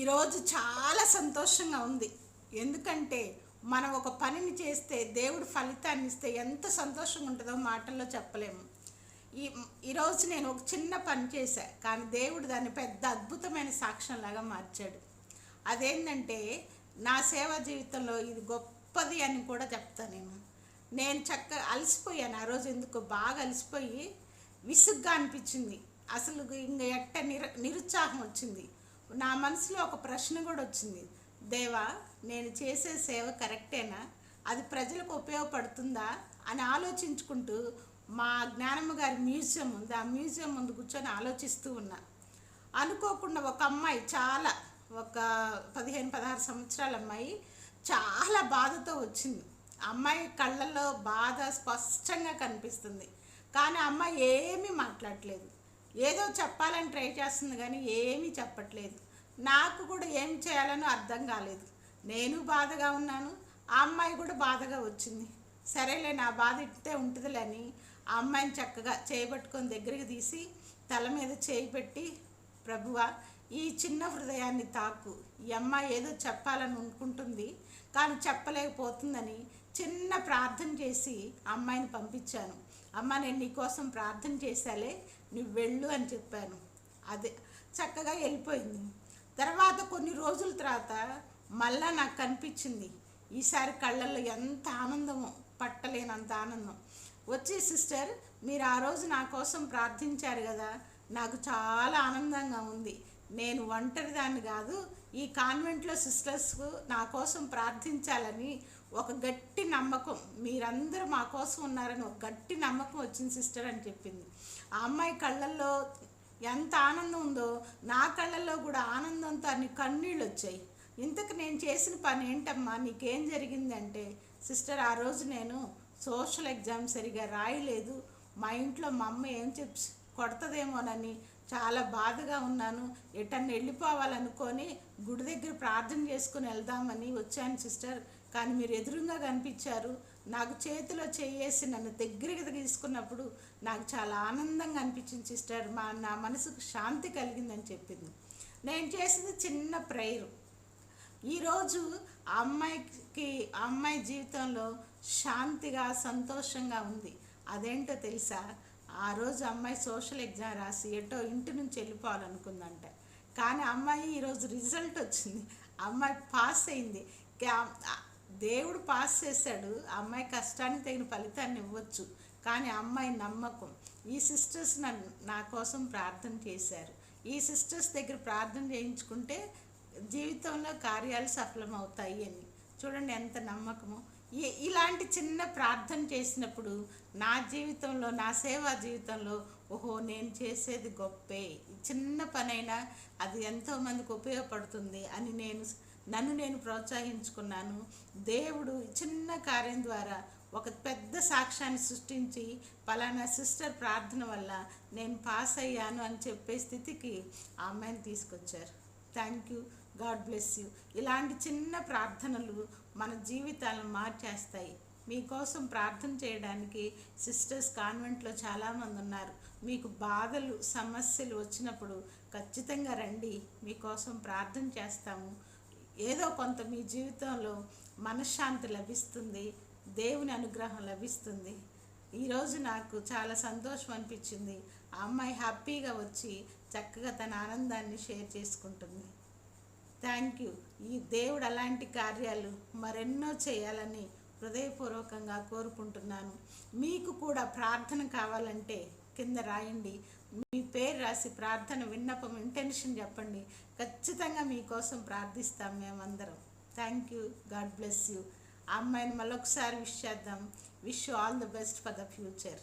ఈరోజు చాలా సంతోషంగా ఉంది. ఎందుకంటే మనం ఒక పనిని చేస్తే దేవుడు ఫలితాన్ని ఇస్తే ఎంత సంతోషంగా ఉంటుందో మాటల్లో చెప్పలేము. ఈ ఈరోజు నేను ఒక చిన్న పని చేశా, కానీ దేవుడు దాన్ని పెద్ద అద్భుతమైన సాక్ష్యంలాగా మార్చాడు. అదేంటంటే నా సేవా జీవితంలో ఇది గొప్పది అని కూడా చెప్తాను. నేను చక్కగా అలసిపోయాను. ఆ రోజు ఎందుకో బాగా అలసిపోయి విసుగ్గా అనిపించింది. అసలు ఇంక నిరుత్సాహం వచ్చింది. నా మనసులో ఒక ప్రశ్న కూడా వచ్చింది, దేవా నేను చేసే సేవ కరెక్టేనా, అది ప్రజలకు ఉపయోగపడుతుందా అని ఆలోచించుకుంటూ మా జ్ఞానమ్మ గారి మ్యూజియం ఉంది, ఆ మ్యూజియం ముందు కూర్చొని ఆలోచిస్తూ ఉన్నా. అనుకోకుండా ఒక అమ్మాయి ఒక 15-16 సంవత్సరాల అమ్మాయి చాలా బాధతో వచ్చింది. అమ్మాయి కళ్ళల్లో బాధ స్పష్టంగా కనిపిస్తుంది, కానీ అమ్మాయి ఏమీ మాట్లాడలేదు. ఏదో చెప్పాలని ట్రై చేస్తుంది కానీ ఏమీ చెప్పట్లేదు. నాకు కూడా ఏం చేయాలనో అర్థం కాలేదు. నేను బాధగా ఉన్నాను, ఆ అమ్మాయి కూడా బాధగా వచ్చింది. సరేలే నా బాధ ఇట్టే ఉంటుందిలే అని ఆ అమ్మాయిని చక్కగా చేయబట్టుకొని దగ్గరికి తీసి తల మీద చేయి పెట్టి, ప్రభువా ఈ చిన్న హృదయాన్ని తాకు, ఈ అమ్మాయి ఏదో చెప్పాలని అనుకుంటుంది కానీ చెప్పలేకపోతుందని చిన్న ప్రార్థన చేసి అమ్మాయిని పంపించాను. అమ్మ నేను నీకోసం ప్రార్థన చేశాలే, నువ్వు వెళ్ళు అని చెప్పాను. అదే చక్కగా వెళ్ళిపోయింది. తర్వాత కొన్ని రోజుల తర్వాత మళ్ళా నాకు కనిపించింది. ఈసారి కళ్ళల్లో ఎంత ఆనందమో, పట్టలేనంత ఆనందం వచ్చి, సిస్టర్ మీరు ఆ రోజు నా కోసం ప్రార్థించారు కదా, నాకు చాలా ఆనందంగా ఉంది. నేను ఒంటరిదాన్ని కాదు, ఈ కాన్వెంట్లో సిస్టర్స్కు నా కోసం ప్రార్థించాలని ఒక గట్టి నమ్మకం, మీరందరూ మా కోసం ఉన్నారని ఒక గట్టి నమ్మకం వచ్చింది సిస్టర్ అని చెప్పింది. ఆ అమ్మాయి కళ్ళల్లో ఎంత ఆనందం ఉందో నా కళ్ళల్లో కూడా ఆనందంతో అన్ని కన్నీళ్ళు వచ్చాయి. ఇంతకు నేను చేసిన పని ఏంటమ్మా, నీకేం జరిగిందంటే, సిస్టర్ ఆ రోజు నేను సోషల్ ఎగ్జామ్ సరిగా రాయలేదు, మా ఇంట్లో మా అమ్మ ఏం కొడతదేమోనని చాలా బాధగా ఉన్నాను, ఎటన్నా వెళ్ళిపోవాలనుకొని గుడి దగ్గర ప్రార్థన చేసుకుని వెళ్దామని వచ్చాను సిస్టర్, కానీ మీరు ఎదురుగా కనిపించారు. నాకు చేతిలో చేయేసి నన్ను దగ్గరికి తీసుకున్నప్పుడు నాకు చాలా ఆనందంగా అనిపించింది సిస్టర్, నా మనసుకు శాంతి కలిగిందని చెప్పింది. నేను చేసింది చిన్న ప్రేయర్. ఈరోజు ఆ అమ్మాయి జీవితంలో శాంతిగా సంతోషంగా ఉంది. అదేంటో తెలుసా, ఆ రోజు అమ్మాయి సోషల్ ఎగ్జామ్ రాసి ఎటో ఇంటి నుంచి వెళ్ళిపోవాలనుకుందంట, కానీ అమ్మాయి ఈరోజు రిజల్ట్ వచ్చింది, అమ్మాయి పాస్ అయింది. దేవుడు పాస్ చేశాడు, అమ్మాయి కష్టానికి తగిన ఫలితాన్ని ఇవ్వచ్చు, కానీ అమ్మాయి నమ్మకం. ఈ సిస్టర్స్ నా కోసం ప్రార్థన చేశారు. ఈ సిస్టర్స్ దగ్గర ప్రార్థన చేయించుకుంటే జీవితంలో కార్యాలు సఫలమవుతాయి అని చూడండి ఎంత నమ్మకము. ఇలాంటి చిన్న ప్రార్థన చేసినప్పుడు నా జీవితంలో, నా సేవా జీవితంలో, ఓహో నేను చేసేది గొప్పే, చిన్న పనైనా అది ఎంతోమందికి ఉపయోగపడుతుంది అని నన్ను నేను ప్రోత్సహించుకున్నాను. దేవుడు చిన్న కార్యం ద్వారా ఒక పెద్ద సాక్ష్యాన్ని సృష్టించి, పలానా సిస్టర్ ప్రార్థన వల్ల నేను పాస్ అయ్యాను అని చెప్పే స్థితికి ఆ అమ్మాయిని తీసుకొచ్చారు. Thank you, God bless you. ఇలాంటి చిన్న ప్రార్థనలు మన జీవితాలను మార్చేస్తాయి. మీకోసం ప్రార్థన చేయడానికి సిస్టర్స్ కాన్వెంట్లో చాలామంది ఉన్నారు. మీకు బాధలు సమస్యలు వచ్చినప్పుడు ఖచ్చితంగా రండి, మీకోసం ప్రార్థన చేస్తాము. ఏదో కొంత మీ జీవితంలో మనశ్శాంతి లభిస్తుంది, దేవుని అనుగ్రహం లభిస్తుంది. ఈరోజు నాకు చాలా సంతోషం అనిపించింది. ఆ అమ్మాయి హ్యాపీగా వచ్చి చక్కగా తన ఆనందాన్ని షేర్ చేసుకుంటుంది. Thank you. ఈ దేవుడు అలాంటి కార్యాలు మరెన్నో చేయాలని హృదయపూర్వకంగా కోరుకుంటున్నాను. మీకు కూడా ప్రార్థన కావాలంటే కింద రాయండి, మీ పేరు రాసి ప్రార్థన విన్నపం ఇంటెన్షన్ చెప్పండి, ఖచ్చితంగా మీకోసం ప్రార్థిస్తాం మేమందరం. Thank you, God bless you. ఆ అమ్మాయిని మళ్ళొకసారి విష్ చేద్దాం. Wish you all the best for the future.